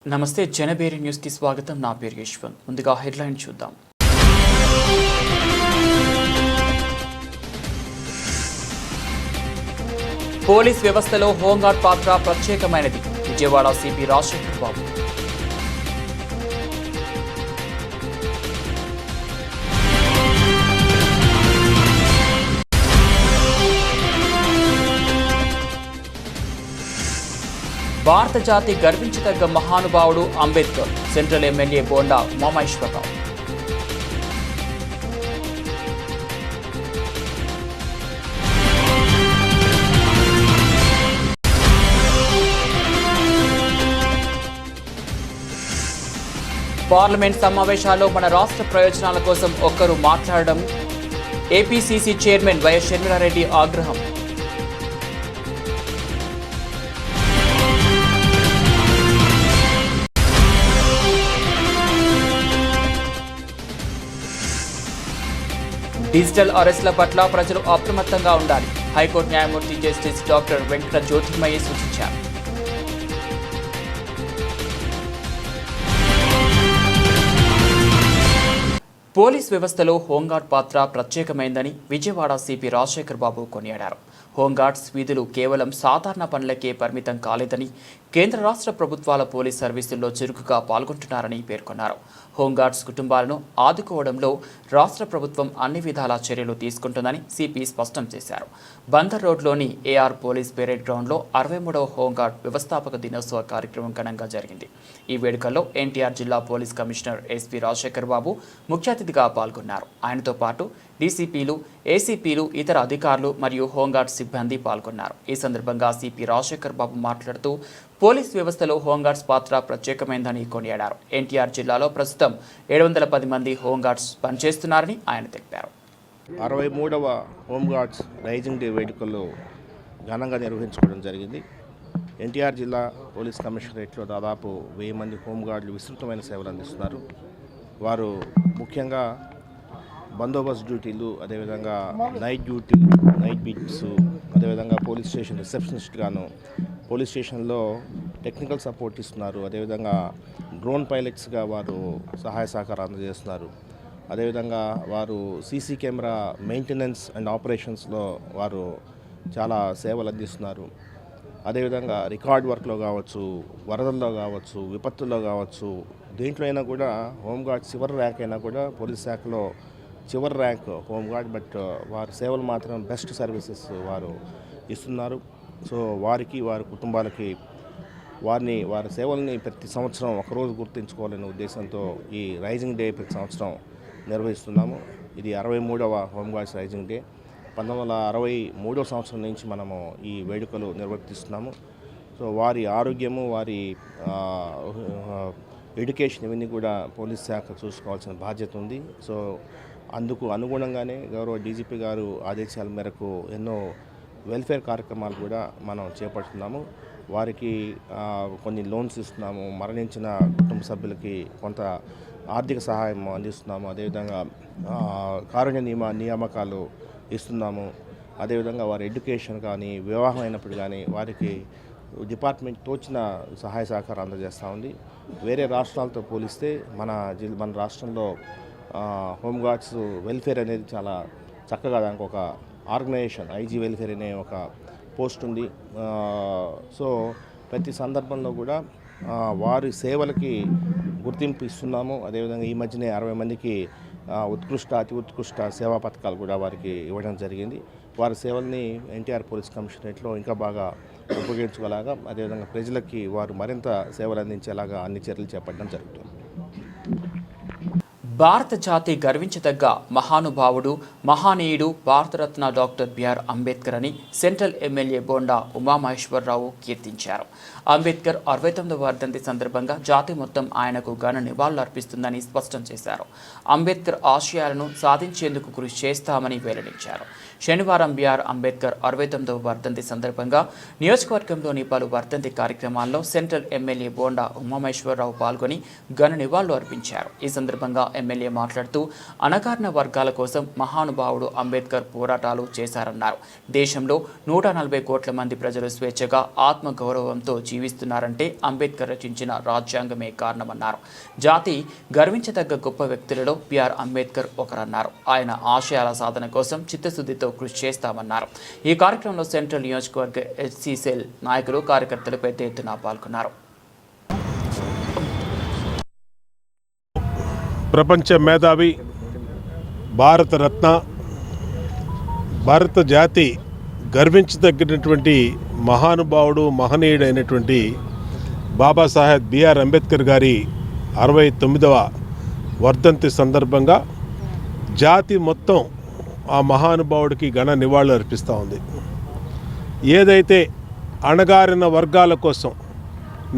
నమస్తే జనబేరి న్యూస్ కి స్వాగతం. నా పేరు యశ్వంత్. ముందుగా హెడ్లైన్ చూద్దాం. పోలీస్ వ్యవస్థలో హోంగార్డ్ పాత్ర ప్రత్యేకమైనది. విజయవాడ సిపి రాజశేఖర్ బాబు. భారత జాతి గర్వించదగ్గ మహానుభావుడు Ambedkar. Central MLA Bonda Umamaheswara Rao. Parliament సమావేశాల్లో మన రాష్ట్ర ప్రయోజనాల కోసం ఒక్కరు మాట్లాడడం. ఏపీసీసీ చైర్మన్ వైఎస్ షర్మిలారెడ్డి ఆగ్రహం. డిజిటల్ అరెస్టుల పట్ల ప్రజలు అప్రమత్తంగా ఉండాలి. హైకోర్టు న్యాయమూర్తి జస్టిస్ డాక్టర్ వెంకట జ్యోతిర్మయ్య సూచించారు. పోలీస్ వ్యవస్థలో హోంగార్డ్ పాత్ర ప్రత్యేకమైందని విజయవాడ సిపి రాజశేఖర్ బాబు కొనియాడారు. హోంగార్డ్స్ విధులు కేవలం సాధారణ పనులకే పరిమితం కాలేదని, కేంద్ర రాష్ట్ర ప్రభుత్వాల పోలీస్ సర్వీసుల్లో చురుకుగా పాల్గొంటున్నారని పేర్కొన్నారు. హోంగార్డ్స్ కుటుంబాలను ఆదుకోవడంలో రాష్ట్ర ప్రభుత్వం అన్ని విధాల చర్యలు తీసుకుంటుందని సిపి స్పష్టం చేశారు. బందర్ రోడ్లోని ఏఆర్ పోలీస్ పెరేడ్ గ్రౌండ్లో 63వ హోంగార్డ్ వ్యవస్థాపక దినోత్సవ కార్యక్రమం ఘనంగా జరిగింది. ఈ వేడుకల్లో ఎన్టీఆర్ జిల్లా పోలీస్ కమిషనర్ ఎస్పీ రాజశేఖర్ బాబు ముఖ్య అతిథిగా పాల్గొన్నారు. ఆయనతో పాటు డీసీపీలు, ఏసీపీలు, ఇతర అధికారులు మరియు హోంగార్డ్ సిబ్బంది పాల్గొన్నారు. ఈ సందర్భంగా సిపి రాజశేఖర్ బాబు మాట్లాడుతూ పోలీస్ వ్యవస్థలో హోంగార్డ్స్ పాత్ర ప్రత్యేకమైందని కొనియాడారు. ఎన్టీఆర్ జిల్లాలో ప్రస్తుతం 710 మంది హోంగార్డ్స్ పనిచేస్తున్నారని ఆయన తెలిపారు. 63వ హోంగార్డ్స్ రైజింగ్ డే వేడుకల్లో ఘనంగా నిర్వహించుకోవడం జరిగింది. ఎన్టీఆర్ జిల్లా పోలీస్ కమిషనరేట్లో దాదాపు 1000 మంది హోంగార్డులు విస్తృతమైన సేవలు అందిస్తున్నారు. వారు ముఖ్యంగా బందోబస్తు డ్యూటీలు, అదేవిధంగా నైట్ బీట్స్, అదేవిధంగా పోలీస్ స్టేషన్ రిసెప్షనిస్ట్గాను పోలీస్ స్టేషన్లో టెక్నికల్ సపోర్ట్ ఇస్తున్నారు. అదేవిధంగా డ్రోన్ పైలట్స్గా వారు సహాయ సహకారం అందజేస్తున్నారు. అదేవిధంగా వారు సీసీ కెమెరా మెయింటెనెన్స్ అండ్ ఆపరేషన్స్లో వారు చాలా సేవలు అందిస్తున్నారు. అదేవిధంగా రికార్డ్ వర్క్లో కావచ్చు, వరదల్లో కావచ్చు, విపత్తుల్లో కావచ్చు, దేంట్లో అయినా కూడా హోంగార్డ్ చివరి ర్యాంక్ అయినా కూడా పోలీస్ శాఖలో చివరి ర్యాంక్ హోంగార్డ్. బట్ వారి సేవలు మాత్రం బెస్ట్ సర్వీసెస్ వారు ఇస్తున్నారు. సో వారికి, వారి కుటుంబాలకి వారి సేవల్ని ప్రతి సంవత్సరం ఒకరోజు గుర్తుంచుకోవాలనే ఉద్దేశంతో ఈ రైజింగ్ డే ప్రతి సంవత్సరం నిర్వహిస్తున్నాము. ఇది 63వ హోంగార్డ్స్ రైజింగ్ డే. 1963వ సంవత్సరం నుంచి మనము ఈ వేడుకలు నిర్వర్తిస్తున్నాము. సో వారి ఆరోగ్యము, వారి ఎడ్యుకేషన్ ఇవన్నీ కూడా పోలీస్ శాఖ చూసుకోవాల్సిన బాధ్యత ఉంది. సో అందుకు అనుగుణంగానే గౌరవ డీజీపీ గారు ఆదేశాల మేరకు ఎన్నో వెల్ఫేర్ కార్యక్రమాలు కూడా మనం చేపడుతున్నాము. వారికి కొన్ని లోన్స్ ఇస్తున్నాము. మరణించిన కుటుంబ సభ్యులకి కొంత ఆర్థిక సహాయం అందిస్తున్నాము. అదేవిధంగా కారుణ్య నియామకాలు ఇస్తున్నాము. అదేవిధంగా వారి ఎడ్యుకేషన్ కానీ, వివాహం అయినప్పుడు కానీ వారికి డిపార్ట్మెంట్ తోచిన సహాయ సహకారం అందజేస్తూ ఉంది. వేరే రాష్ట్రాలతో పోలిస్తే మన రాష్ట్రంలో హోంగార్డ్స్ వెల్ఫేర్ అనేది చాలా చక్కగా, దానికి ఒక ఆర్గనైజేషన్ ఐజీ వెల్ఫేర్ అనే ఒక పోస్ట్ ఉంది. సో ప్రతి సందర్భంలో కూడా వారి సేవలకి గుర్తింపు ఇస్తున్నాము. అదేవిధంగా ఈ మధ్యనే 60 మందికి అతి ఉత్కృష్ట సేవా పథకాలు కూడా వారికి ఇవ్వడం జరిగింది. వారి సేవల్ని ఎన్టీఆర్ పోలీస్ కమిషనరేట్లో ఇంకా బాగా ఉపయోగించుకోలాగా, అదేవిధంగా ప్రజలకి వారు మరింత సేవలు అందించేలాగా అన్ని చర్యలు చేపట్టడం జరుగుతుంది. భారత జాతి గర్వించదగ్గ మహానుభావుడు, మహానీయుడు భారతరత్న డాక్టర్ బిఆర్ అంబేద్కర్ అని సెంట్రల్ ఎమ్మెల్యే బోండా ఉమామహేశ్వరరావు కీర్తించారు. అంబేద్కర్ 69వ వర్ధంతి సందర్భంగా జాతి మొత్తం ఆయనకు ఘన నివాళులు అర్పిస్తుందని స్పష్టం చేశారు. అంబేద్కర్ ఆశయాలను సాధించేందుకు కృషి చేస్తామని వెల్లడించారు. శనివారం బిఆర్ అంబేద్కర్ 69వ వర్ధంతి సందర్భంగా నియోజకవర్గంలోని పలు వర్ధంతి కార్యక్రమాల్లో సెంట్రల్ ఎమ్మెల్యే బోండా ఉమామేశ్వరరావు పాల్గొని ఘన నివాళులు అర్పించారు. ఈ సందర్భంగా ఎమ్మెల్యే మాట్లాడుతూ అణగారిన వర్గాల కోసం మహానుభావుడు అంబేద్కర్ పోరాటాలు చేశారన్నారు. దేశంలో 140 కోట్ల మంది ప్రజలు స్వేచ్ఛగా ఆత్మగౌరవంతో జీవిస్తున్నారంటే అంబేద్కర్ రచించిన రాజ్యాంగమే కారణమన్నారు. జాతి గర్వించదగ్గ గొప్ప వ్యక్తులలో బిఆర్ అంబేద్కర్ ఒకరన్నారు. ఆయన ఆశయాల సాధన కోసం చిత్తశుద్ధితో కృషి చేస్తామన్నారు. ఈ కార్యక్రమంలో సెంట్రల్ నియోజకవర్గ ఎస్సీ సెల్ నాయకులు కార్యకర్తలు పెద్ద ఎత్తున పాల్గొన్నారు. ప్రపంచ మేధావి, భారతరత్న, భారత జాతి గర్వించదగినటువంటి మహానుభావుడు, మహనీయుడైనటువంటి బాబాసాహెబ్ బిఆర్ అంబేద్కర్ గారి 69వ వర్ధంతి సందర్భంగా జాతి మొత్తం ఆ మహానుభావుడికి ఘన నివాళులు అర్పిస్తూ ఉంది. ఏదైతే అణగారిన వర్గాల కోసం,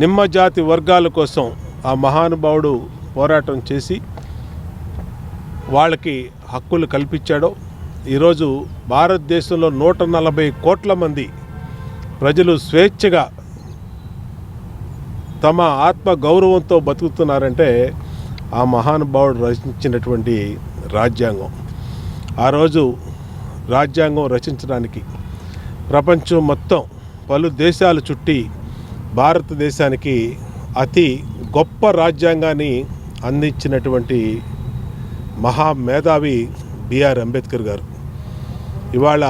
నిమ్మ జాతి వర్గాల కోసం ఆ మహానుభావుడు పోరాటం చేసి వాళ్ళకి హక్కులు కల్పించాడో, ఈరోజు భారతదేశంలో 140 కోట్ల మంది ప్రజలు స్వేచ్ఛగా తమ ఆత్మ గౌరవంతో బతుకుతున్నారంటే ఆ మహానుభావుడు రచించినటువంటి రాజ్యాంగం. ఆ రోజు రాజ్యాంగం రచించడానికి ప్రపంచం మొత్తం పలు దేశాలు చుట్టి భారతదేశానికి అతి గొప్ప రాజ్యాంగాన్ని అందించినటువంటి మహామేధావి బిఆర్ అంబేద్కర్ గారు. ఇవాళ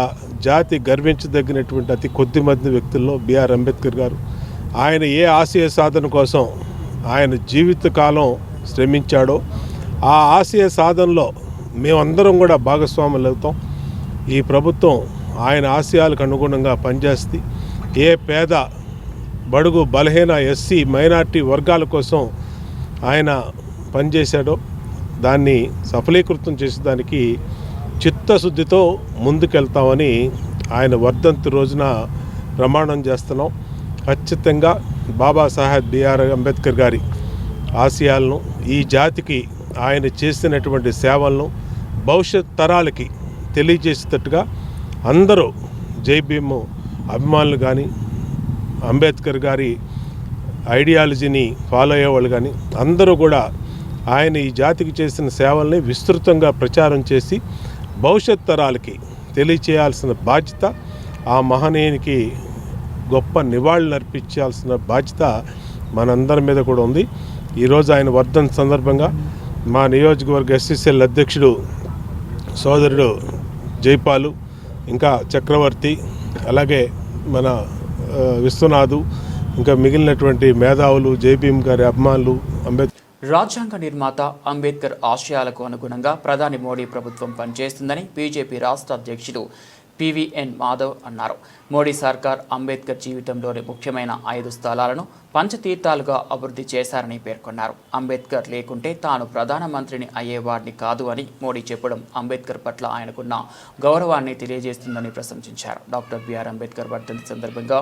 జాతి గర్వించదగినటువంటి అతి కొద్ది మంది వ్యక్తుల్లో బిఆర్ అంబేద్కర్ గారు. ఆయన ఏ ఆశయ సాధన కోసం ఆయన జీవితకాలం శ్రమించాడో ఆ ఆశయ సాధనలో మేమందరం కూడా భాగస్వాములు అవుతాం. ఈ ప్రభుత్వం ఆయన ఆశయాలకు అనుగుణంగా పనిచేస్తుంది. ఏ పేద, బడుగు, బలహీన, ఎస్సీ, మైనార్టీ వర్గాల కోసం ఆయన పనిచేశాడో దాన్ని సఫలీకృతం చేసేదానికి చిత్తశుద్ధితో ముందుకెళ్తామని ఆయన వర్ధంతి రోజున ప్రమాణం చేస్తున్నాం. ఖచ్చితంగా బాబాసాహెబ్ బిఆర్ అంబేద్కర్ గారి ఆశయాలను, ఈ జాతికి ఆయన చేసినటువంటి సేవలను భవిష్యత్ తరాలకి తెలియజేసేటట్టుగా అందరూ జై భీమ్ అభిమానులు కానీ, అంబేద్కర్ గారి ఐడియాలజీని ఫాలో అయ్యేవాళ్ళు కానీ అందరూ కూడా ఆయన ఈ జాతికి చేసిన సేవల్ని విస్తృతంగా ప్రచారం చేసి భవిష్యత్ తరాలకి తెలియచేయాల్సిన బాధ్యత, ఆ మహనీయునికి గొప్ప నివాళులు అర్పించాల్సిన బాధ్యత మనందరి మీద కూడా ఉంది. ఈరోజు ఆయన వర్ధంతి సందర్భంగా మా నియోజకవర్గ ఎస్సీసీఎల్ అధ్యక్షుడు సోదరుడు జైపాలు, ఇంకా చక్రవర్తి, అలాగే మన విశ్వనాథు, ఇంకా మిగిలినటువంటి మేధావులు, జైభీమ్ గారి అభిమానులు, అంబేద్కర్ రాజ్యాంగ నిర్మాత అంబేద్కర్ ఆశయాలకు అనుగుణంగా ప్రధాని మోడీ ప్రభుత్వం పనిచేస్తుందని బీజేపీ రాష్ట్ర అధ్యక్షుడు పివిఎన్ మాధవ్ అన్నారు. మోడీ సర్కార్ అంబేద్కర్ జీవితంలోని ముఖ్యమైన 5 స్థలాలను పంచతీర్థాలుగా అభివృద్ధి చేశారని పేర్కొన్నారు. అంబేద్కర్ లేకుంటే తాను ప్రధానమంత్రిని అయ్యేవాడిని కాదు అని మోడీ చెప్పడం అంబేద్కర్ పట్ల ఆయనకున్న గౌరవాన్ని తెలియజేస్తుందని ప్రశంసించారు. డాక్టర్ బిఆర్ అంబేద్కర్ వర్ధంతి సందర్భంగా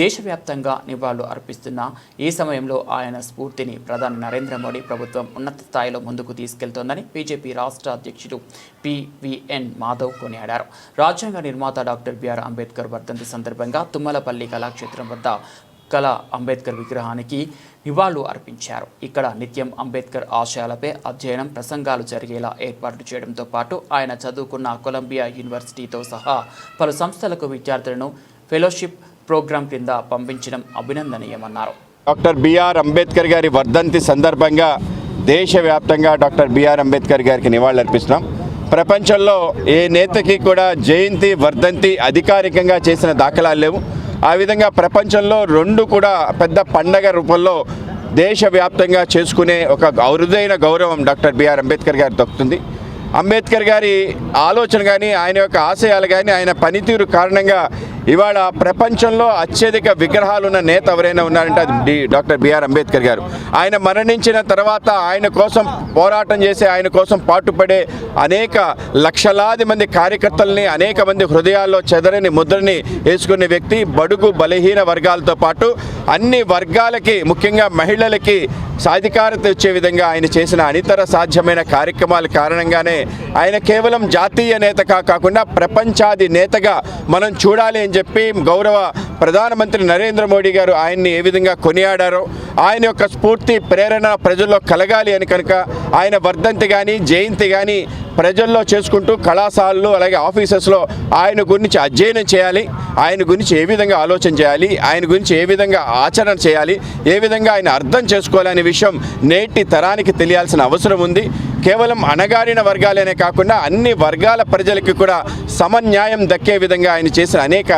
దేశవ్యాప్తంగా నివాళులు అర్పిస్తున్న ఈ సమయంలో ఆయన స్ఫూర్తిని ప్రధాని నరేంద్ర మోడీ ప్రభుత్వం ఉన్నత స్థాయిలో ముందుకు తీసుకెళ్తోందని బీజేపీ రాష్ట్ర అధ్యక్షుడు పివిఎన్ మాధవ్ కొనియాడారు. రాజ్యాంగ నిర్మాత డాక్టర్ బిఆర్ అంబేద్కర్ వర్ధంతి సందర్భంగా తుమ్మలపల్లి కళాక్షేత్రం వద్ద కళ అంబేద్కర్ విగ్రహానికి నివాళులు అర్పించారు. ఇక్కడ నిత్యం అంబేద్కర్ ఆశయాలపై అధ్యయనం, ప్రసంగాలు జరిగేలా ఏర్పాట్లు చేయడంతో పాటు ఆయన చదువుకున్న కొలంబియా యూనివర్సిటీతో సహా పలు సంస్థలకు విద్యార్థులను ఫెలోషిప్ ప్రోగ్రాం కింద పంపించడం అభినందనీయమన్నారు. డాక్టర్ బిఆర్ అంబేద్కర్ గారి వర్ధంతి సందర్భంగా దేశవ్యాప్తంగా డాక్టర్ బిఆర్ అంబేద్కర్ గారికి నివాళులు అర్పిస్తున్నాం. ప్రపంచంలో ఏ నేతకి కూడా జయంతి, వర్ధంతి అధికారికంగా చేసిన దాఖలాలు లేవు. ఆ విధంగా ప్రపంచంలో 2 కూడా పెద్ద పండగ రూపంలో దేశవ్యాప్తంగా చేసుకునే ఒక అరుదైన గౌరవం డాక్టర్ బిఆర్ అంబేద్కర్ గారికి దక్కుతుంది. అంబేద్కర్ గారి ఆలోచన కానీ, ఆయన యొక్క ఆశయాలు కానీ, ఆయన పనితీరు కారణంగా ఇవాళ ప్రపంచంలో అత్యధిక విగ్రహాలు ఉన్న నేత ఎవరైనా ఉన్నారంటే అది డాక్టర్ బిఆర్ అంబేద్కర్ గారు. ఆయన మరణించిన తర్వాత ఆయన కోసం పోరాటం చేసే, ఆయన కోసం పాటుపడే అనేక లక్షలాది మంది కార్యకర్తల్ని, అనేక మంది హృదయాల్లో చెదరని ముద్రని వేసుకునే వ్యక్తి. బడుగు బలహీన వర్గాలతో పాటు అన్ని వర్గాలకి, ముఖ్యంగా మహిళలకి సాధికారత వచ్చే విధంగా ఆయన చేసిన అనితర సాధ్యమైన కార్యక్రమాల కారణంగానే ఆయన కేవలం జాతీయ నేతగా కాకుండా ప్రపంచాది నేతగా మనం చూడాలి అని చెప్పి గౌరవ ప్రధానమంత్రి నరేంద్ర మోడీ గారు ఆయన్ని ఏ విధంగా కొనియాడారో, ఆయన యొక్క స్ఫూర్తి ప్రేరణ ప్రజల్లో కలగాలి అని కనుక ఆయన వర్ధంతి కానీ జయంతి కానీ ప్రజల్లో చేసుకుంటూ కళాశాలలు అలాగే ఆఫీసెస్లో ఆయన గురించి అధ్యయనం చేయాలి, ఆయన గురించి ఏ విధంగా ఆలోచన చేయాలి, ఆయన గురించి ఏ విధంగా ఆచరణ చేయాలి, ఏ విధంగా ఆయన అర్థం చేసుకోవాలనే విషయం నేటి తరానికి తెలియాల్సిన అవసరం ఉంది. కేవలం అణగారిన వర్గాలనే కాకుండా అన్ని వర్గాల ప్రజలకి కూడా సమన్యాయం దక్కే విధంగా ఆయన చేసిన అనేక.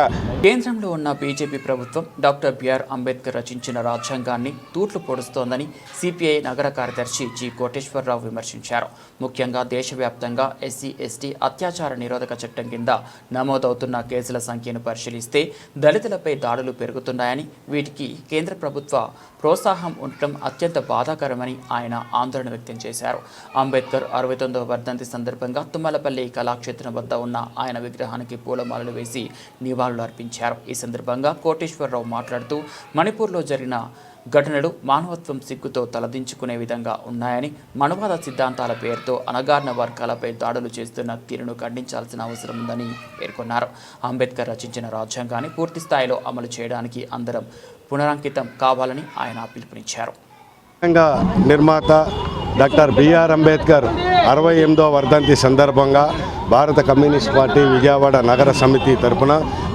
కేంద్రంలో ఉన్న బీజేపీ ప్రభుత్వం డాక్టర్ బిఆర్ అంబేద్కర్ రచించిన రాజ్యాంగాన్ని తూట్లు పొడుస్తోందని సిపిఐ నగర కార్యదర్శి జి కోటేశ్వరరావు విమర్శించారు. ముఖ్యంగా దేశవ్యాప్తంగా ఎస్సీ ఎస్టీ అత్యాచార నిరోధక చట్టం కింద నమోదవుతున్న కేసుల సంఖ్యను పరిశీలిస్తే దళితులపై దాడులు పెరుగుతున్నాయని, వీటికి కేంద్ర ప్రభుత్వ ప్రోత్సాహం ఉండటం అత్యంత బాధాకరమని ఆయన ఆందోళన వ్యక్తం చేశారు. అంబేద్కర్ 69వ వర్ధంతి సందర్భంగా తుమ్మలపల్లి కళాక్షేత్రం వద్ద ఉన్న ఆయన విగ్రహానికి పూలమాలలు వేసి నివాళులు అర్పించారు. ఈ సందర్భంగా కోటేశ్వరరావు మాట్లాడుతూ మణిపూర్లో జరిగిన ఘటనలు మానవత్వం సిగ్గుతో తలదించుకునే విధంగా ఉన్నాయని, మనువాద సిద్ధాంతాల పేరుతో అణగారిన వర్గాలపై దాడులు చేస్తున్న తీరును ఖండించాల్సిన అవసరం ఉందని పేర్కొన్నారు. అంబేద్కర్ రచించిన రాజ్యాంగాన్ని పూర్తి స్థాయిలో అమలు చేయడానికి అందరం పునరంకితం కావాలని ఆయన పిలుపునిచ్చారు. నిర్మాత డాక్టర్ బిఆర్ అంబేద్కర్ 68వ వర్ధంతి సందర్భంగా భారత కమ్యూనిస్ట్ పార్టీ విజయవాడ నగర సమితి తరపున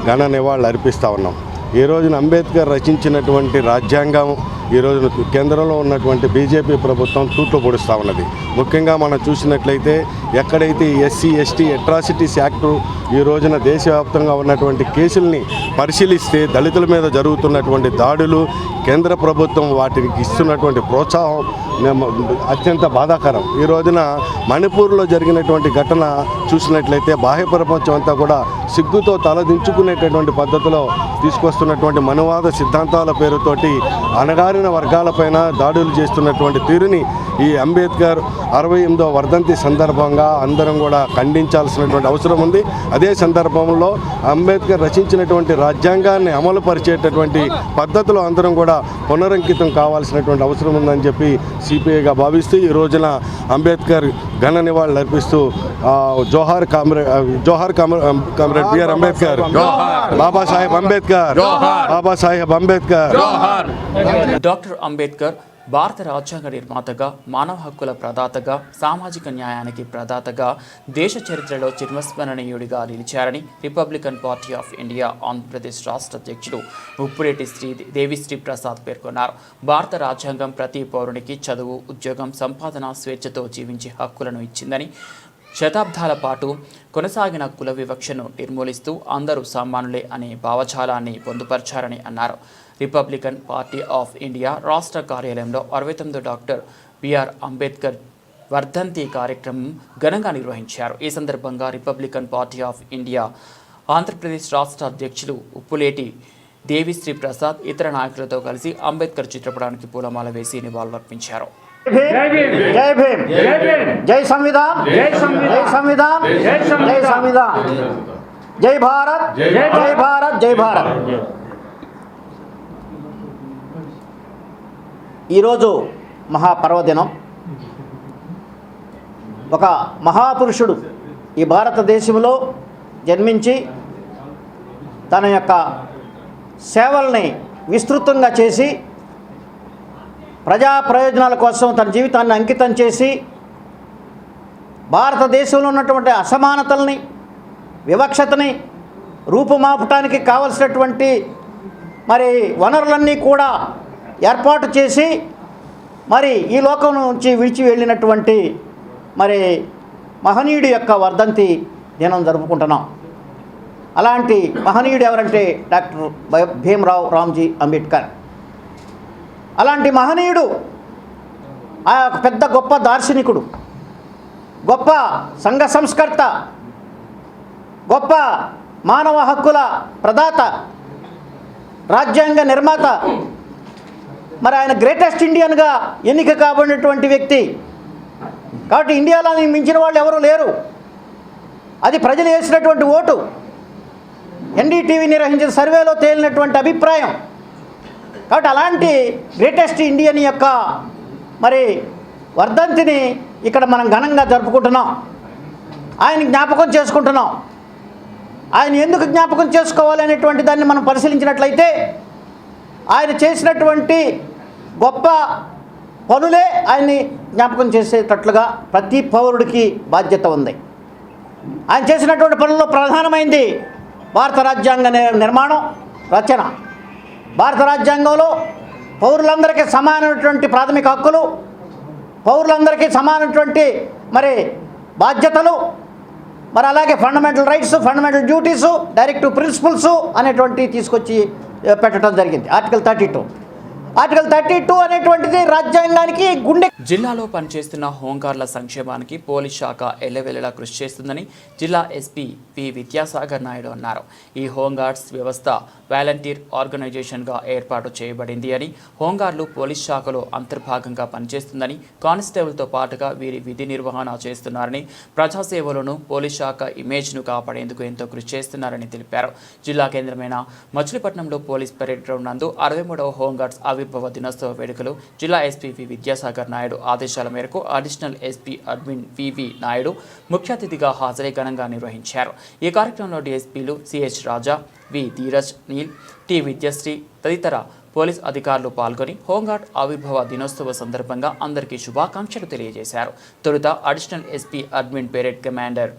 ఘన నివాళులు అర్పిస్తూ ఉన్నాం. ఈ రోజున అంబేద్కర్ రచించినటువంటి రాజ్యాంగం ఈ రోజున కేంద్రంలో ఉన్నటువంటి బీజేపీ ప్రభుత్వం తూట్లు పొడుస్తూ ఉన్నది. ముఖ్యంగా మనం చూసినట్లయితే ఎక్కడైతే ఎస్సీ ఎస్టీ అట్రాసిటీస్ యాక్టు ఈ రోజున దేశవ్యాప్తంగా ఉన్నటువంటి కేసుల్ని పరిశీలిస్తే దళితుల మీద జరుగుతున్నటువంటి దాడులు, కేంద్ర ప్రభుత్వం వాటికి ఇస్తున్నటువంటి ప్రోత్సాహం అత్యంత బాధాకరం. ఈ రోజున మణిపూర్లో జరిగినటువంటి ఘటన చూసినట్లయితే బాహ్య ప్రపంచం అంతా కూడా సిగ్గుతో తలదించుకునేటటువంటి పద్ధతిలో తీసుకొస్తున్నటువంటి మనువాద సిద్ధాంతాల పేరుతోటి అణగారిన వర్గాలపైన దాడులు చేస్తున్నటువంటి తీరుని ఈ అంబేద్కర్ 68వ వర్ధంతి సందర్భంగా అందరం కూడా ఖండించాల్సినటువంటి అవసరం ఉంది. అదే సందర్భంలో అంబేద్కర్ రచించినటువంటి రాజ్యాంగాన్ని అమలు పరిచేటటువంటి పద్ధతిలో అందరం కూడా పునరంకితం కావాల్సినటువంటి అవసరం ఉందని చెప్పి సిపిఐగా భావిస్తూ ఈ రోజున అంబేద్కర్ ఘన నివాళులు అర్పిస్తూ జోహార్ comrade BR Ambedkar, Babasaheb Ambedkar, Babasaheb Ambedkar. Doctor Ambedkar భారత రాజ్యాంగ నిర్మాతగా, మానవ హక్కుల ప్రదాతగా, సామాజిక న్యాయానికి ప్రదాతగా, దేశ చరిత్రలో చిరస్మరణీయుడిగా నిలిచారని Republican party of India Andhra Pradesh రాష్ట్ర అధ్యక్షుడు ఉప్పులేటి దేవిశ్రీ ప్రసాద్ పేర్కొన్నారు. భారత రాజ్యాంగం ప్రతి పౌరునికి చదువు, ఉద్యోగం, సంపాదన, స్వేచ్ఛతో జీవించే హక్కులను ఇచ్చిందని, శతాబ్దాల పాటు కొనసాగిన కుల వివక్షను నిర్మూలిస్తూ అందరూ సమానులే అనే భావజాలాన్ని పొందుపరిచారని అన్నారు. రిపబ్లికన్ పార్టీ ఆఫ్ ఇండియా రాష్ట్ర కార్యాలయంలో 69 డాక్టర్ బిఆర్ అంబేద్కర్ వర్ధంతి కార్యక్రమం ఘనంగా నిర్వహించారు. ఈ సందర్భంగా Republican party of India Andhra Pradesh రాష్ట్ర అధ్యక్షులు ఉప్పులేటి దేవిశ్రీ ప్రసాద్ ఇతర నాయకులతో కలిసి అంబేద్కర్ చిత్రపటానికి పూలమాల వేసి నివాళులర్పించారు. జై భీమ్, జై సంవిధాన్, జై సంవిధాన్, జై సంవిధాన్, జై భారత్, జై భారత్, జై భారత్. ఈరోజు మహాపర్వదినం. ఒక మహాపురుషుడు ఈ భారతదేశంలో జన్మించి తన యొక్క సేవల్ని విస్తృతంగా చేసి ప్రజా ప్రయోజనాల కోసం తన జీవితాన్ని అంకితం చేసి భారతదేశంలో ఉన్నటువంటి అసమానతల్ని, వివక్షతని రూపుమాపటానికి కావలసినటువంటి మరి వనరులన్నీ కూడా ఏర్పాటు చేసి మరి ఈ లోకం నుంచి విడిచి వెళ్ళినటువంటి మరి మహనీయుడి యొక్క వర్ధంతి దినం జరుపుకుంటున్నాం. అలాంటి మహనీయుడు ఎవరంటే డాక్టర్ భీమ్రావ్ రామ్జీ అంబేద్కర్. అలాంటి మహనీయుడు ఆ పెద్ద గొప్ప దార్శనికుడు, గొప్ప సంఘ సంస్కర్త, గొప్ప మానవ హక్కుల ప్రదాత, రాజ్యాంగ నిర్మాత, మరి ఆయన గ్రేటెస్ట్ ఇండియన్గా ఎన్నిక కాబడినటువంటి వ్యక్తి. కాబట్టి ఇండియాలో మించిన వాళ్ళు ఎవరు లేరు. అది ప్రజలు వేసినటువంటి ఓటు, ఎన్డీటీవీ నిర్వహించిన సర్వేలో తేలినటువంటి అభిప్రాయం. కాబట్టి అలాంటి గ్రేటెస్ట్ ఇండియన్ యొక్క మరి వర్ధంతిని ఇక్కడ మనం ఘనంగా జరుపుకుంటున్నాం. ఆయన జ్ఞాపకం చేసుకుంటున్నాం. ఆయన ఎందుకు జ్ఞాపకం చేసుకోవాలనేటువంటి దాన్ని మనం పరిశీలించినట్లయితే ఆయన చేసినటువంటి గొప్ప పనులే ఆయన్ని జ్ఞాపకం చేసేటట్లుగా ప్రతి పౌరుడికి బాధ్యత ఉంది. ఆయన చేసినటువంటి పనుల్లో ప్రధానమైంది భారత రాజ్యాంగ నిర్మాణం, రచన. భారత రాజ్యాంగంలో పౌరులందరికీ సమానమైనటువంటి ప్రాథమిక హక్కులు, పౌరులందరికీ సమానమైనటువంటి మరి బాధ్యతలు, మరి అలాగే fundamental rights, fundamental duties, directive principles అనేటువంటివి తీసుకొచ్చి పెట్టడం జరిగింది. ఆర్టికల్ 32 అనేటువంటిది రాజ్యాంగానికి గుండె. జిల్లాలో పనిచేస్తున్న హోంగార్డుల సంక్షేమానికి పోలీస్ శాఖ ఎల్లవెల్లలా కృషి చేస్తుందని జిల్లా ఎస్పీ పి విద్యాసాగర్ నాయుడు అన్నారు. ఈ హోంగార్డ్స్ వ్యవస్థ వాలంటీర్ ఆర్గనైజేషన్గా ఏర్పాటు చేయబడింది అని, హోంగార్డులు పోలీస్ శాఖలో అంతర్భాగంగా పనిచేస్తుందని, కానిస్టేబుల్తో పాటుగా వీరి విధి నిర్వహణ చేస్తున్నారని, ప్రజాసేవలను పోలీస్ శాఖ ఇమేజ్ను కాపాడేందుకు ఎంతో కృషి చేస్తున్నారని తెలిపారు. జిల్లా కేంద్రమైన మచిలీపట్నంలో పోలీస్ పరేడ్ గ్రౌండ్ నందు 63వ హోంగార్డ్స్ ఆవిర్భావ దినోత్సవ వేడుకలు జిల్లా ఎస్పీ వి విద్యాసాగర్ నాయుడు ఆదేశాల మేరకు అడిషనల్ ఎస్పీ అడ్మిన్ వివి నాయుడు ముఖ్య అతిథిగా హాజరై ఘనంగా నిర్వహించారు. ఈ కార్యక్రమంలో డీఎస్పీలు సిహెచ్ రాజా, వి ధీరజ్, నీల్, టి విద్యశ్రీ తదితర పోలీస్ అధికారులు పాల్గొని హోంగార్డ్ ఆవిర్భావ దినోత్సవ సందర్భంగా అందరికీ శుభాకాంక్షలు తెలియజేశారు. తొలుత additional SP admin parade commander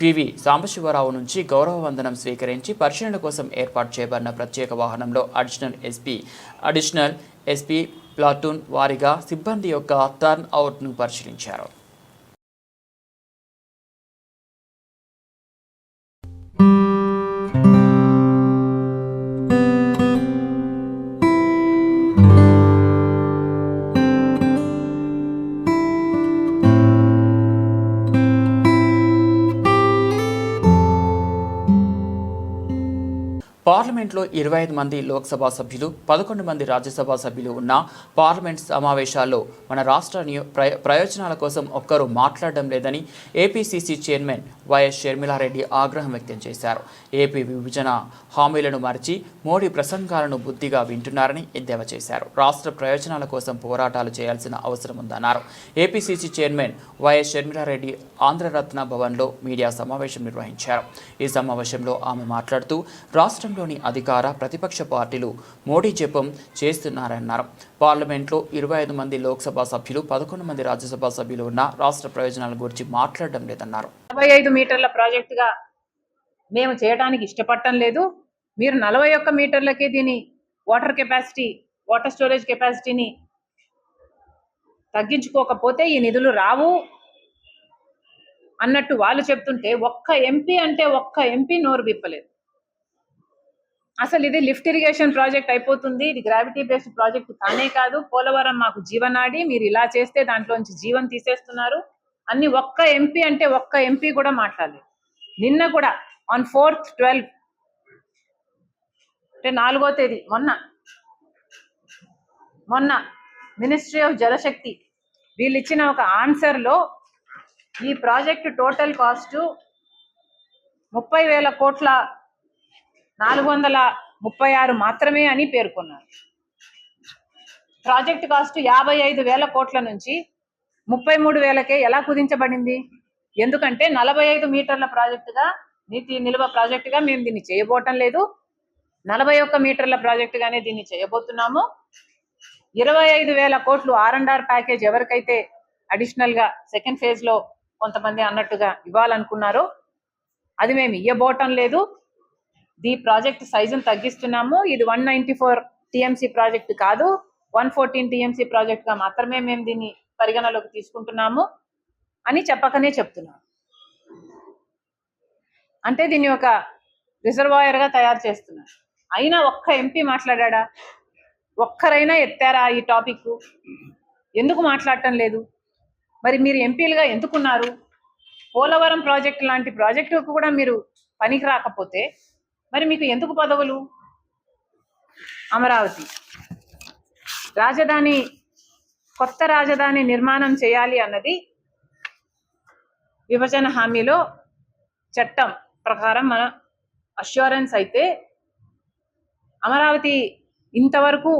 PV Sambasivarao నుంచి గౌరవ వందనం స్వీకరించి పరిశీలన కోసం ఏర్పాటు చేయబడిన ప్రత్యేక వాహనంలో అడిషనల్ ఎస్పీ ప్లాటూన్ వారీగా సిబ్బంది యొక్క టర్న్ అవుట్ను పరిశీలించారు. పార్లమెంట్లో 25 మంది లోక్సభ సభ్యులు, 11 మంది రాజ్యసభ సభ్యులు ఉన్న పార్లమెంట్ సమావేశాల్లో మన రాష్ట్ర ప్రయోజనాల కోసం ఒక్కరూ మాట్లాడడం లేదని ఏపీసీసీ చైర్మన్ వైఎస్ షర్మిలారెడ్డి ఆగ్రహం వ్యక్తం చేశారు. ఏపీ విభజన హామీలను మరిచి మోడీ ప్రసంగాలను బుద్ధిగా వింటున్నారని ఎద్దేవా చేశారు. రాష్ట్ర ప్రయోజనాల కోసం పోరాటాలు చేయాల్సిన అవసరం ఉందన్నారు. APCC chairman YS Sharmila Reddy Andhra Ratna భవన్లో మీడియా సమావేశం నిర్వహించారు. ఈ సమావేశంలో ఆమె మాట్లాడుతూ రాష్ట్రంలోని అధికార ప్రతిపక్ష పార్టీలు మోడీ జపం చేస్తున్నారన్నారు. పార్లమెంట్లో 25 మంది లోక్సభ సభ్యులు, 11 మంది రాజ్యసభ సభ్యులు ఉన్న రాష్ట్ర ప్రయోజనాల గురించి మాట్లాడడం లేదన్నారు. 45 మీటర్ల ప్రాజెక్టుగా మేము చేయడానికి ఇష్టపడటం లేదు. మీరు 41 మీటర్లకే దీని వాటర్ స్టోరేజ్ కెపాసిటీని తగ్గించుకోకపోతే ఈ నిధులు రావు అన్నట్టు వాళ్ళు చెప్తుంటే ఒక్క ఎంపీ నోరు విప్పలేదు. అసలు ఇది లిఫ్ట్ ఇరిగేషన్ ప్రాజెక్ట్ అయిపోతుంది, ఇది గ్రావిటీ బేస్డ్ ప్రాజెక్ట్ కానే కాదు, పోలవరం మాకు జీవనాడి, మీరు ఇలా చేస్తే దాంట్లోంచి జీవం తీసేస్తున్నారు అన్ని ఒక్క ఎంపీ కూడా మాట్లాడలేదు. నిన్న కూడా on 4th 12 అంటే 4వ తేదీ మొన్న మినిస్ట్రీ ఆఫ్ జలశక్తి వీళ్ళు ఇచ్చిన ఒక ఆన్సర్లో ఈ ప్రాజెక్టు టోటల్ కాస్ట్ 30,000 కోట్ల 436 మాత్రమే అని పేర్కొన్నారు. ప్రాజెక్ట్ కాస్ట్ 55,000 కోట్ల నుంచి 33,000కే ఎలా కుదించబడింది? ఎందుకంటే 45 మీటర్ల ప్రాజెక్టుగా, నీటి నిల్వ ప్రాజెక్టుగా మేము దీన్ని చేయబోవటం లేదు, 41 మీటర్ల ప్రాజెక్టుగానే దీన్ని చేయబోతున్నాము. 25,000 కోట్లు R&R ప్యాకేజ్ ఎవరికైతే అడిషనల్గా సెకండ్ ఫేజ్లో కొంతమంది అన్నట్టుగా ఇవ్వాలనుకున్నారో అది మేము ఇవ్వబోవటం లేదు. ఈ ప్రాజెక్ట్ సైజును తగ్గిస్తున్నాము. ఇది 194 టీఎంసీ ప్రాజెక్ట్ కాదు, 114 టీఎంసీ ప్రాజెక్ట్గా మాత్రమే మేము దీన్ని పరిగణలోకి తీసుకుంటున్నాము అని చెప్పకనే చెప్తున్నాము. అంటే దీన్ని ఒక రిజర్వాయర్గా తయారు చేస్తున్నారు. అయినా ఒక్క ఎంపీ మాట్లాడా? ఒక్కరైనా ఎత్తారా ఈ టాపిక్? ఎందుకు మాట్లాడటం లేదు? మరి మీరు ఎంపీలుగా ఎందుకున్నారు? పోలవరం ప్రాజెక్ట్ లాంటి ప్రాజెక్టుకు కూడా మీరు పనికి రాకపోతే మరి మీకు ఎందుకు పదవులు? అమరావతి రాజధాని, కొత్త రాజధాని నిర్మాణం చేయాలి అన్నది విభజన హామీలో చట్టం ప్రకారం మన అష్యూరెన్స్ అయితే అమరావతి ఇంతవరకు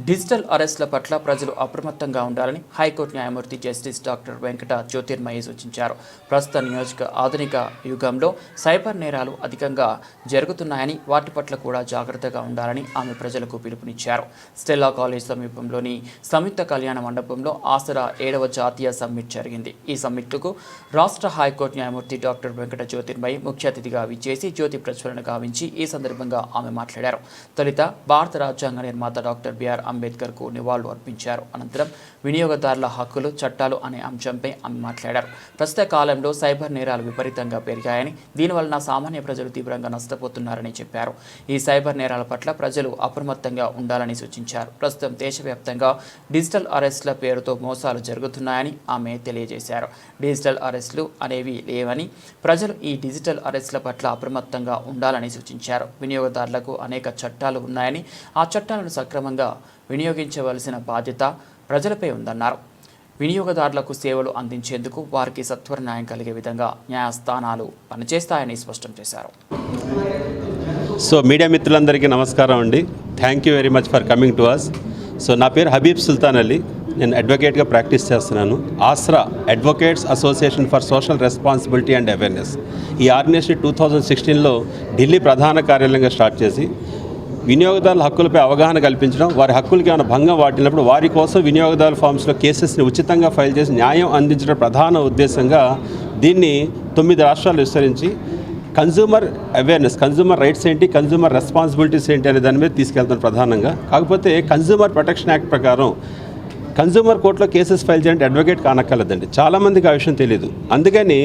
డిజిటల్ అరెస్ట్ల పట్ల ప్రజలు అప్రమత్తంగా ఉండాలని హైకోర్టు న్యాయమూర్తి జస్టిస్ డాక్టర్ వెంకట జ్యోతిర్మయి సూచించారు. ప్రస్తుత ఆధునిక యుగంలో సైబర్ నేరాలు అధికంగా జరుగుతున్నాయని వాటి పట్ల కూడా జాగ్రత్తగా ఉండాలని ఆమె ప్రజలకు పిలుపునిచ్చారు. స్టెల్లా కాలేజ్ సమీపంలోని సంయుక్త కళ్యాణ మండపంలో ఆసరా 7వ జాతీయ సమ్మిట్ జరిగింది. ఈ సమ్మిట్కు రాష్ట్ర హైకోర్టు న్యాయమూర్తి డాక్టర్ వెంకట జ్యోతిర్మయి ముఖ్య అతిథిగా విచ్చేసి జ్యోతి ప్రజ్వలన గావించి ఈ సందర్భంగా ఆమె మాట్లాడారు. తొలుత భారత రాజ్యాంగ నిర్మాత డాక్టర్ బిఆర్ అంబేద్కర్ కు నివాళులు అర్పించారు. అనంతరం వినియోగదారుల హక్కులు, చట్టాలు అనే అంశంపై ఆమె మాట్లాడారు. ప్రస్తుత కాలంలో సైబర్ నేరాలు విపరీతంగా పెరిగాయని, దీనివలన సామాన్య ప్రజలు తీవ్రంగా నష్టపోతున్నారని చెప్పారు. ఈ సైబర్ నేరాల పట్ల ప్రజలు అప్రమత్తంగా ఉండాలని సూచించారు. ప్రస్తుతం దేశవ్యాప్తంగా డిజిటల్ అరెస్ట్ల పేరుతో మోసాలు జరుగుతున్నాయని ఆమె తెలియజేశారు. డిజిటల్ అరెస్టులు అనేవి లేవని, ప్రజలు ఈ డిజిటల్ అరెస్ట్ల పట్ల అప్రమత్తంగా ఉండాలని సూచించారు. వినియోగదారులకు అనేక చట్టాలు ఉన్నాయని, ఆ చట్టాలను సక్రమంగా వినియోగించవలసిన బాధ్యత ప్రజలపై ఉందన్నారు. వినియోగదారులకు సేవలు అందించేందుకు వారికి సత్వర న్యాయం కలిగే విధంగా న్యాయస్థానాలు పనిచేస్తాయని స్పష్టం చేశారు. సో మీడియా మిత్రులందరికీ నమస్కారం అండి. Thank you very much for coming to us. So నా పేరు హబీబ్ సుల్తాన్ అలీ. నేను అడ్వకేట్గా ప్రాక్టీస్ చేస్తున్నాను. Aasra advocates association for social responsibility and awareness, ఈ ఆర్గనైజేషన్ 2016లో ఢిల్లీ ప్రధాన కార్యాలయంగా స్టార్ట్ చేసి వినియోగదారుల హక్కులపై అవగాహన కల్పించడం, వారి హక్కులకి ఏమైనా భంగం వాటినప్పుడు వారి కోసం వినియోగదారుల ఫార్మ్స్లో కేసెస్ని ఉచితంగా ఫైల్ చేసి న్యాయం అందించడం ప్రధాన ఉద్దేశంగా దీన్ని 9 రాష్ట్రాలు విస్తరించి కన్జ్యూమర్ అవేర్నెస్, కన్జ్యూమర్ రైట్స్ ఏంటి, కన్జ్యూమర్ రెస్పాన్సిబిలిటీస్ ఏంటి అనే దాని మీద తీసుకెళ్తాను ప్రధానంగా. కాకపోతే కన్జ్యూమర్ ప్రొటెక్షన్ యాక్ట్ ప్రకారం కన్జ్యూమర్ కోర్టులో కేసెస్ ఫైల్ చేయాలంటే అడ్వకేట్ కానక్కర్లేదండి. చాలామందికి ఆ విషయం తెలియదు. అందుకని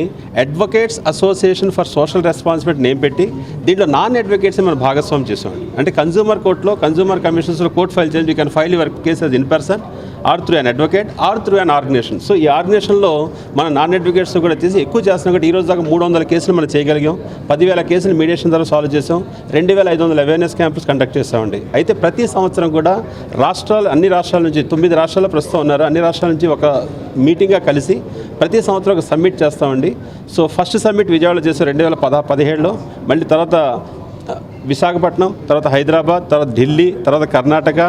advocates association for social responsibility name పెట్టి దీంట్లో నాన్ అడ్వకేట్స్ మనం భాగస్వామ్యం చేసామండి. అంటే కన్జ్యూమర్ కోర్టులో, కన్జ్యూమర్ కమిషన్స్లో కోర్టు ఫైల్ చేయండి, you can file your cases in person or through an advocate or through an organization. So ఈ ఆర్గనైజేషన్లో మన నాన్ అడ్వకేట్స్ కూడా చేసి ఎక్కువ చేస్తున్నాం కాబట్టి ఈరోజు దాకా 300 కేసులు మనం చేయగలిగాం. 10,000 కేసులు మీడియేషన్ ద్వారా సాల్వ్ చేసాం. 2,500 అవేర్నెస్ క్యాంప్స్ కండక్ట్ చేస్తామండి. అయితే ప్రతి సంవత్సరం కూడా అన్ని రాష్ట్రాల నుంచి 9 రాష్ట్రాల్లో ప్రస్తుతం ఉన్నారు. అన్ని రాష్ట్రాల నుంచి ఒక మీటింగ్గా కలిసి ప్రతి సంవత్సరం ఒక సమ్మిట్ చేస్తామండి. సో ఫస్ట్ సమ్మిట్ విజయవాడలో చేసాం 2017లో. మళ్ళీ తర్వాత విశాఖపట్నం, తర్వాత హైదరాబాద్, తర్వాత ఢిల్లీ, తర్వాత కర్ణాటక,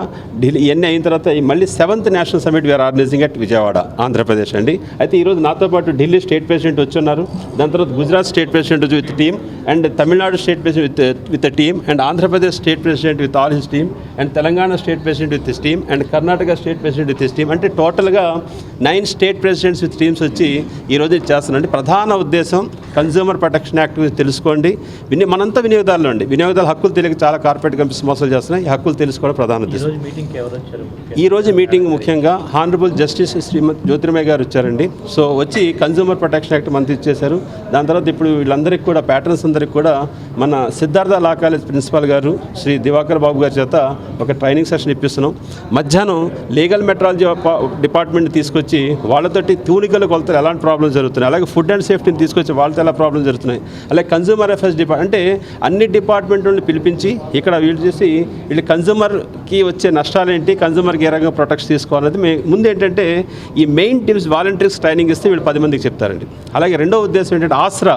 ఇవన్నీ అయిన తర్వాత మళ్ళీ 7th national summit we are organising at Vijayawada, Andhra Pradesh అండి. అయితే ఈరోజు నాతో పాటు ఢిల్లీ స్టేట్ ప్రెసిడెంట్ వచ్చున్నారు, దాని తర్వాత Gujarat state president with team, and Tamil Nadu state president with team, and Andhra Pradesh state president with all his team, and Telangana state president with his team, and Karnataka state president with his team. అంటే టోటల్గా 9 state presidents with teams వచ్చి ఈరోజు ఇది చేస్తున్నాండి. ప్రధాన ఉద్దేశం consumer protection act గురించి తెలుసుకోండి. మనంతా వినియోగదారులు అండి. వినియోగదారుల హక్కులు తెలియక చాలా కార్పొరేట్ కంపెనీస్ మోసాలు చేస్తున్నాయి. ఈ హక్కులు తెలుసుకోవడం ప్రధాన ఉద్దేశం. ఈరోజు మీటింగ్ ముఖ్యంగా హానరబుల్ జస్టిస్ శ్రీమతి జ్యోతిర్మయి గారు వచ్చారండి. సో వచ్చి కన్జ్యూమర్ ప్రొటెక్షన్ యాక్ట్ మనకి ఇచ్చేశారు. దాని తర్వాత ఇప్పుడు వీళ్ళందరికీ కూడా ప్యాటర్న్స్ అందరికీ కూడా మన సిద్ధార్థ లా కాలేజ్ ప్రిన్సిపాల్ గారు శ్రీ దివాకర్ బాబు గారి చేత ఒక ట్రైనింగ్ సెషన్ ఇప్పిస్తున్నాం. మధ్యాహ్నం లీగల్ మెట్రాలజీ డిపార్ట్మెంట్ తీసుకొచ్చి వాళ్ళతోటి తూనికల కొలతలు ఎలాంటి ప్రాబ్లమ్స్ జరుగుతున్నాయి, అలాగే ఫుడ్ అండ్ సేఫ్టీని తీసుకొచ్చి వాళ్ళతో ఎలా ప్రాబ్లమ్స్ జరుగుతున్నాయి, అలాగే కన్జ్యూమర్ అఫేర్స్ అంటే అన్ని డిపార్ట్మెంట్లను పిలిపించి ఇక్కడ వీళ్ళు కన్జ్యూమర్కి వచ్చే నష్టాలేంటి, కన్జ్యూమర్కి ఏ రకంగా ప్రొటెక్షన్ తీసుకోవాలనేది ముందు ఏంటంటే ఈ మెయిన్ టీమ్స్ వాలంటీర్స్ ట్రైనింగ్ ఇస్తే వీళ్ళు 10 మందికి చెప్తారండి. అలాగే రెండో ఉద్దేశం ఏంటంటే ఆస్రా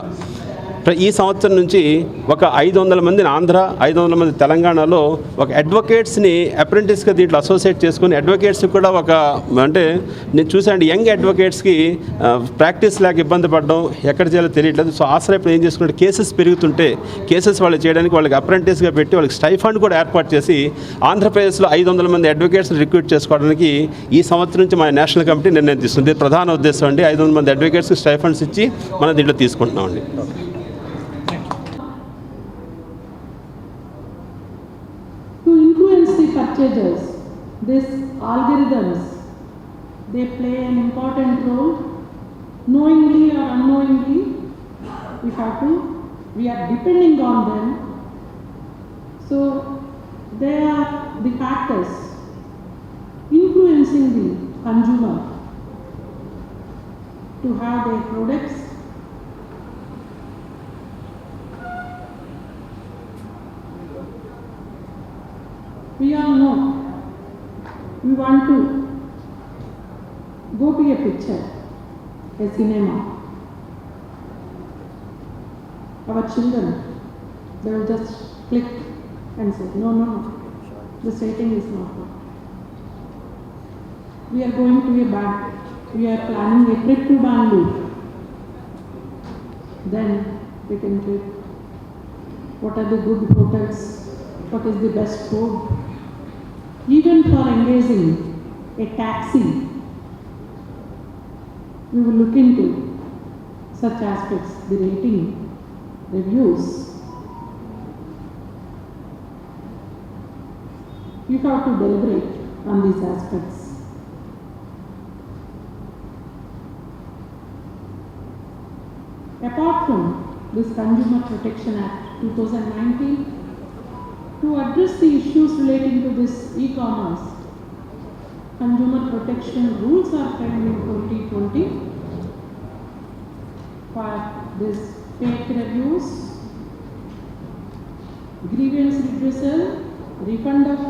ఈ సంవత్సరం నుంచి ఒక 500 మందిని ఆంధ్ర, 500 మంది తెలంగాణలో ఒక అడ్వకేట్స్ని అప్రెంటిస్గా దీంట్లో అసోసియేట్ చేసుకుని అడ్వకేట్స్కి కూడా ఒక అంటే నేను చూసాను యంగ్ అడ్వకేట్స్కి ప్రాక్టీస్ లేక ఇబ్బంది పడడం, ఎక్కడ చేయాలో తెలియట్లేదు. సో ఆసరా ఇప్పుడు ఏం చేసుకుంటే కేసెస్ పెరుగుతుంటే కేసెస్ వాళ్ళు చేయడానికి వాళ్ళకి అప్రెంటిస్గా పెట్టి వాళ్ళకి స్టైఫండ్ కూడా ఏర్పాటు చేసి ఆంధ్రప్రదేశ్లో 500 మంది అడ్వకేట్స్ని రిక్రూట్ చేసుకోవడానికి ఈ సంవత్సరం నుంచి మన నేషనల్ కమిటీ నిర్ణయం తీసుకుంది. ప్రధాన ఉద్దేశం అండి 500 మంది అడ్వకేట్స్కి స్టైఫండ్స్ ఇచ్చి మనం దీంట్లో తీసుకుంటున్నామండి. Purchasers, these algorithms, they play an important role. Knowingly or unknowingly, we are depending on them. So they are the factors influencing the consumer to have their products We all know we want to go to a picture, a cinema. Our children, they will just click and say, no, this rating is not good. We are going to a bank. We are planning a trip to Bangalore. Then we can check what are the good hotels, what is the best food. Even for engaging a taxi, we will look into such aspects, the rating, reviews. You have to deliberate on these aspects. Apart from this Consumer Protection Act 2019, to address the issues relating to this e-commerce, consumer protection rules are framed in 2020 for this fake reviews, grievance redressal, refund of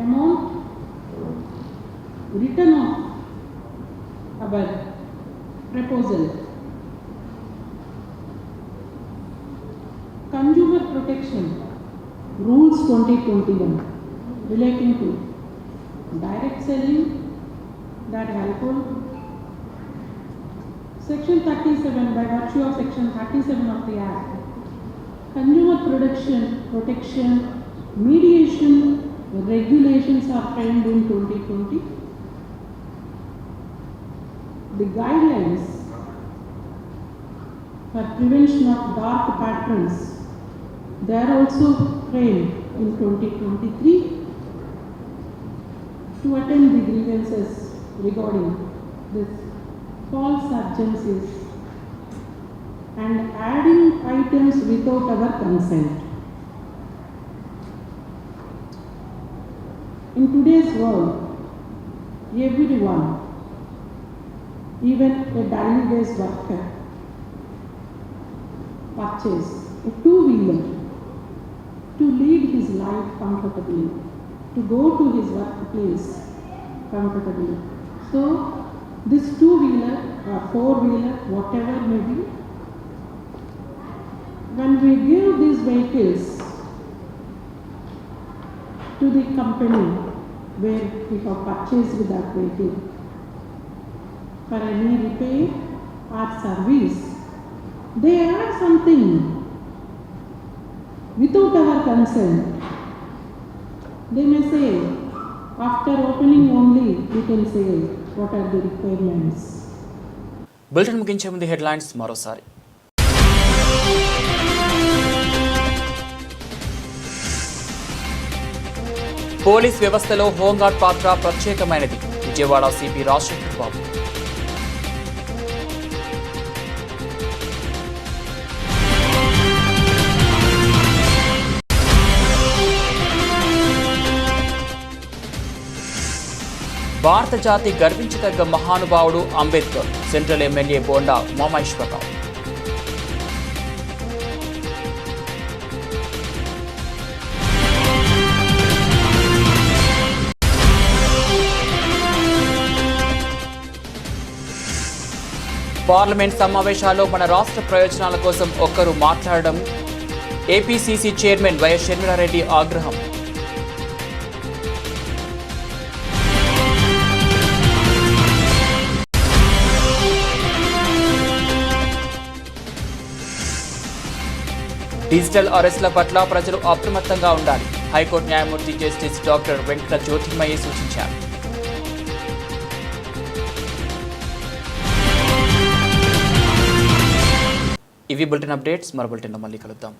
amount, return of our proposal. Consumer Protection Rules 2021 relating to direct selling, that alcohol. Section 37, by virtue of Section 37 of the Act, Consumer Protection Mediation regulations are framed in 2020. The guidelines for prevention of dark patterns, they are also framed in 2023 to attend the grievances regarding this false urgencies and adding items without our consent. In today's world, everyone, even a daily wage worker, purchase a two-wheeler to lead his life comfortably, to go to his workplace comfortably. So, this two-wheeler or four-wheeler, whatever may be, when we give these vehicles to the company where we have purchased that vehicle for any repair or service, they add something without our consent. They may say, after opening only, we can say what are the requirements. Bulletin ముగించే ముందు headlines మరోసారి. Police వ్యవస్థలో home guard పాత్ర ప్రత్యేకమైనది. Vijayawada CP Rajasekhar Babu. భారత జాతి గర్వించదగ్గ మహానుభావుడు Ambedkar. Central MLA Bonda Umamaheswara Rao. Parliament సమావేశాల్లో మన రాష్ట్ర ప్రయోజనాల కోసం ఒక్కరు మాట్లాడడం. ఏపీసీసీ చైర్మన్ వైఎస్ షర్మిలారెడ్డి ఆగ్రహం. డిజిటల్ అరెస్టుల పట్ల ప్రజలు అప్రమత్తంగా ఉండాలి. హైకోర్టు న్యాయమూర్తి జస్టిస్ డాక్టర్ వెంకట జ్యోతిర్మయ్య సూచించారు. ఇవి బులెటిన్ అప్డేట్స్. మరో బులెటిన్లో మళ్ళీ కలుద్దాం.